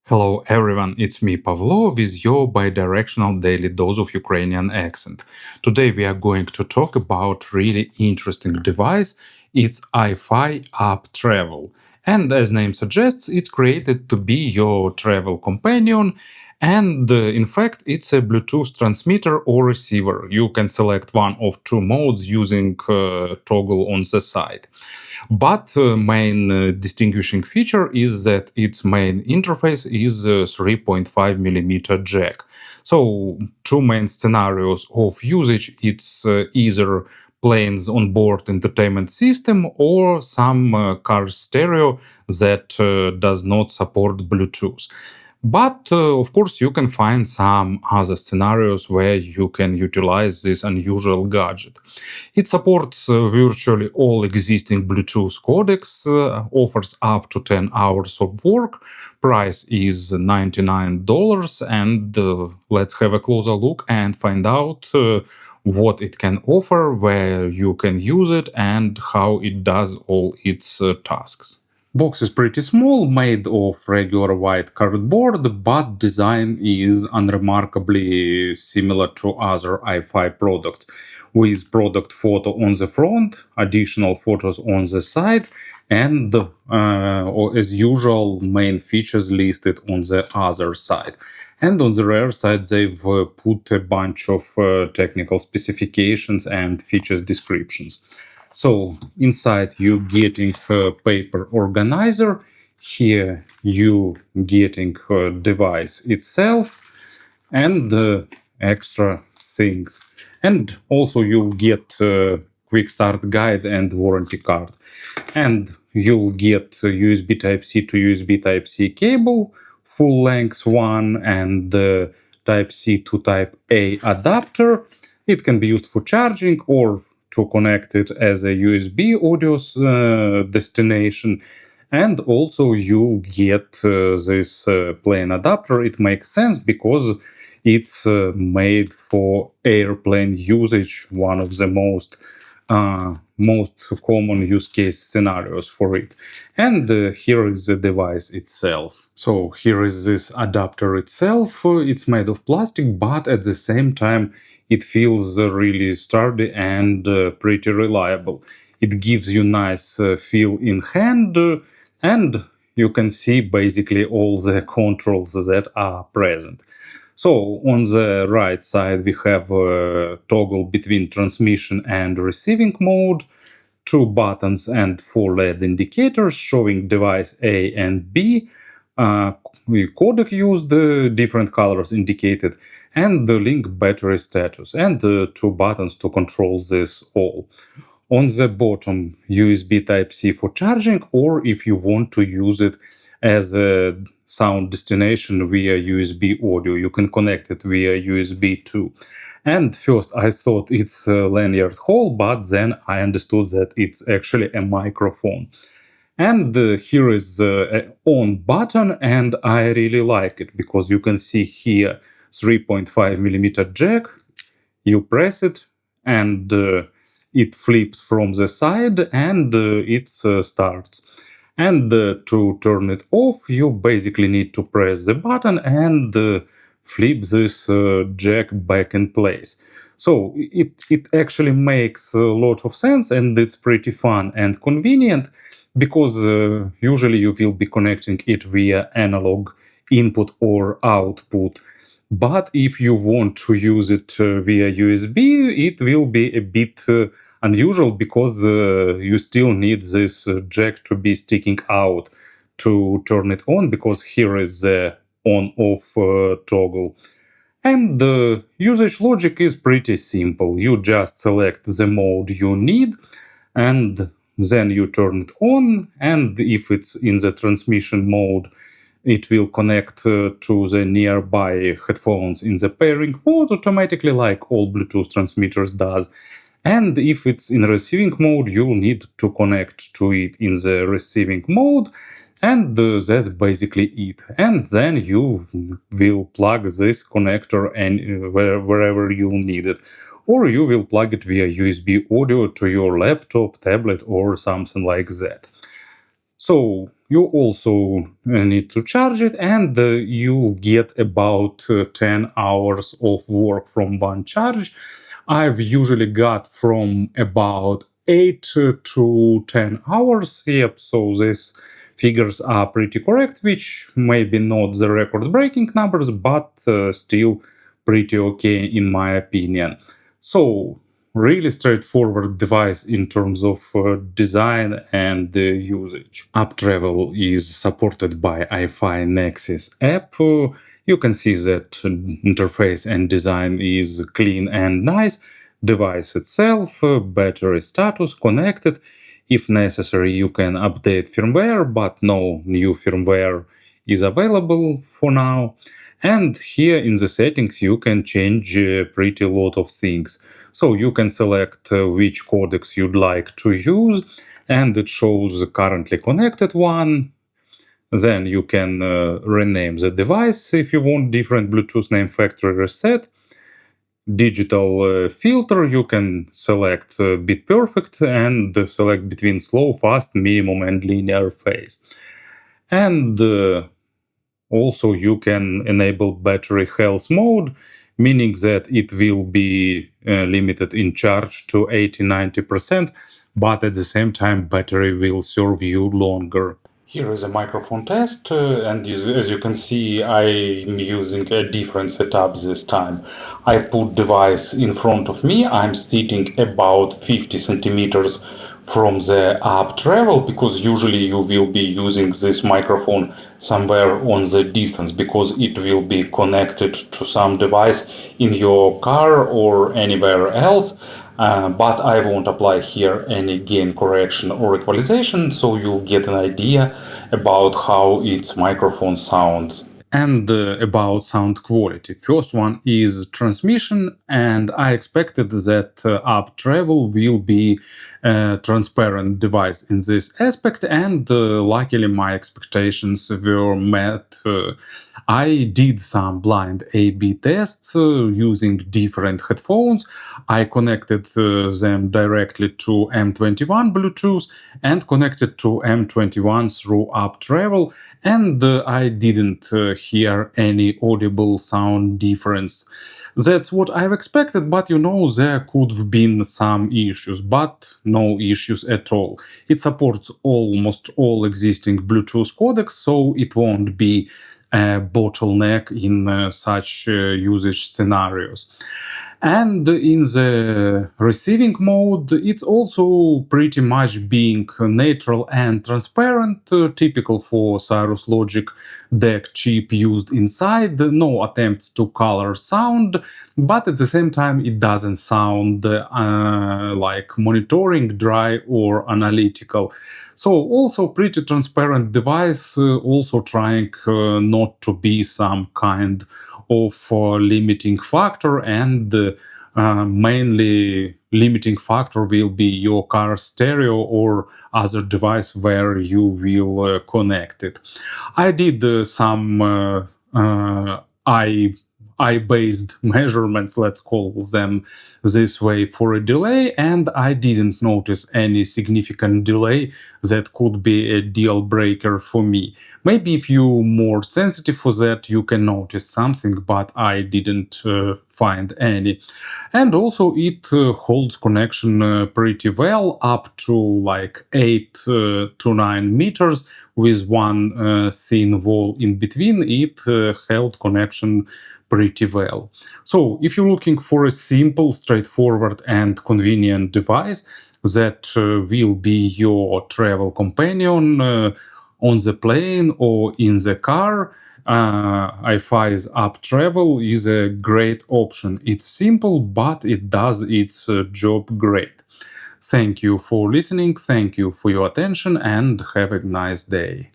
Hello everyone, it's me Pavlo with your bi-directional daily dose of Ukrainian accent. Today we are going to talk about really interesting device. It's iFi App Travel. And as name suggests, it's created to be your travel companion. And in fact, it's a Bluetooth transmitter or receiver. You can select one of two modes using toggle on the side. But main distinguishing feature is that its main interface is a 3.5 millimeter jack. So two main scenarios of usage, it's either planes on board entertainment system or some car stereo that does not support Bluetooth. But of course, you can find some other scenarios where you can utilize this unusual gadget. It supports virtually all existing Bluetooth codecs, offers up to 10 hours of work. Price is $99, and let's have a closer look and find out what it can offer, where you can use it, and how it does all its tasks. Box is pretty small, made of regular white cardboard, but design is unremarkably similar to other iFi products, with product photo on the front, additional photos on the side, and as usual, main features listed on the other side. And on the rear side, they've put a bunch of technical specifications and features descriptions. So inside you getting a paper organizer. Here you getting a device itself and extra things. And also you get a quick start guide and warranty card. And you'll get USB Type-C to USB Type-C cable, full length one, and Type-C to Type-A adapter. It can be used for charging or to connect it as a USB audio destination. And also you get this plain adapter. It makes sense because it's made for airplane usage, one of the most common use case scenarios for it. And here is the device itself. So here is this adapter itself. It's made of plastic, but at the same time it feels really sturdy and pretty reliable. It gives you nice feel in hand, and you can see basically all the controls that are present. So on the right side we have a toggle between transmission and receiving mode, two buttons and four LED indicators showing device A and B, codec used, different colors indicated, and the link battery status, and two buttons to control this all. On the bottom, USB Type-C for charging, or if you want to use it as a sound destination via USB audio, you can connect it via USB too. And first I thought it's a lanyard hole, but then I understood that it's actually a microphone. And here is an on button, and I really like it because you can see here 3.5 millimeter jack. You press it and it flips from the side and it starts. And to turn it off, you basically need to press the button and flip this jack back in place. So it actually makes a lot of sense, and it's pretty fun and convenient because usually you will be connecting it via analog input or output. But if you want to use it via USB, it will be a bit unusual because you still need this jack to be sticking out to turn it on, because here is the on-off toggle. And the usage logic is pretty simple. You just select the mode you need, and then you turn it on, and if it's in the transmission mode, it will connect to the nearby headphones in the pairing mode automatically, like all Bluetooth transmitters does. And if it's in receiving mode, you'll need to connect to it in the receiving mode, and that's basically it. And then you will plug this connector wherever you need it. Or you will plug it via USB audio to your laptop, tablet, or something like that. So you also need to charge it, and you'll get about 10 hours of work from one charge. I've usually got from about 8 to 10 hours. Yep, so these figures are pretty correct, which maybe not the record-breaking numbers, but still pretty okay in my opinion. So really straightforward device in terms of design and usage. App travel is supported by iFi Nexus app. You can see that interface and design is clean and nice. Device itself, battery status connected. If necessary, you can update firmware, but no new firmware is available for now. And here in the settings, you can change pretty lot of things. So you can select which codecs you'd like to use, and it shows the currently connected one. Then you can rename the device if you want different Bluetooth name factory reset. Digital filter, you can select bit perfect and select between slow, fast, minimum, and linear phase. And also you can enable battery health mode, meaning that it will be limited in charge to 80-90%, but at the same time battery will serve you longer. Here is a microphone test, and as you can see, I'm using a different setup this time. I put device in front of me. I'm sitting about 50 centimeters from the app travel, because usually you will be using this microphone somewhere on the distance, because it will be connected to some device in your car or anywhere else. But I won't apply here any gain correction or equalization, so you'll get an idea about how its microphone sounds. And about sound quality. First one is transmission, and I expected that app travel will be a transparent device in this aspect, and luckily my expectations were met. I did some blind A/B tests using different headphones. I connected them directly to M21 Bluetooth and connected to M21 through app travel, and I didn't hear any audible sound difference. That's what I've expected, but there could have been some issues, but no issues at all. It supports almost all existing Bluetooth codecs, so it won't be a bottleneck in such usage scenarios. And in the receiving mode, it's also pretty much being neutral and transparent, typical for Cirrus Logic DEC chip used inside. No attempts to color sound, but at the same time it doesn't sound like monitoring, dry, or analytical. So also pretty transparent device, also trying not to be some kind of limiting factor, and mainly limiting factor will be your car stereo or other device where you will connect it. I did some eye-based measurements, let's call them this way, for a delay, and I didn't notice any significant delay that could be a deal breaker for me. Maybe if you're more sensitive for that, you can notice something, but I didn't find any. And also it holds connection pretty well, up to like 8 to 9 meters, with one thin wall in between. It held connection pretty well. So if you're looking for a simple, straightforward, and convenient device that will be your travel companion on the plane or in the car, iFi's app travel is a great option. It's simple, but it does its job great. Thank you for listening, thank you for your attention, and have a nice day.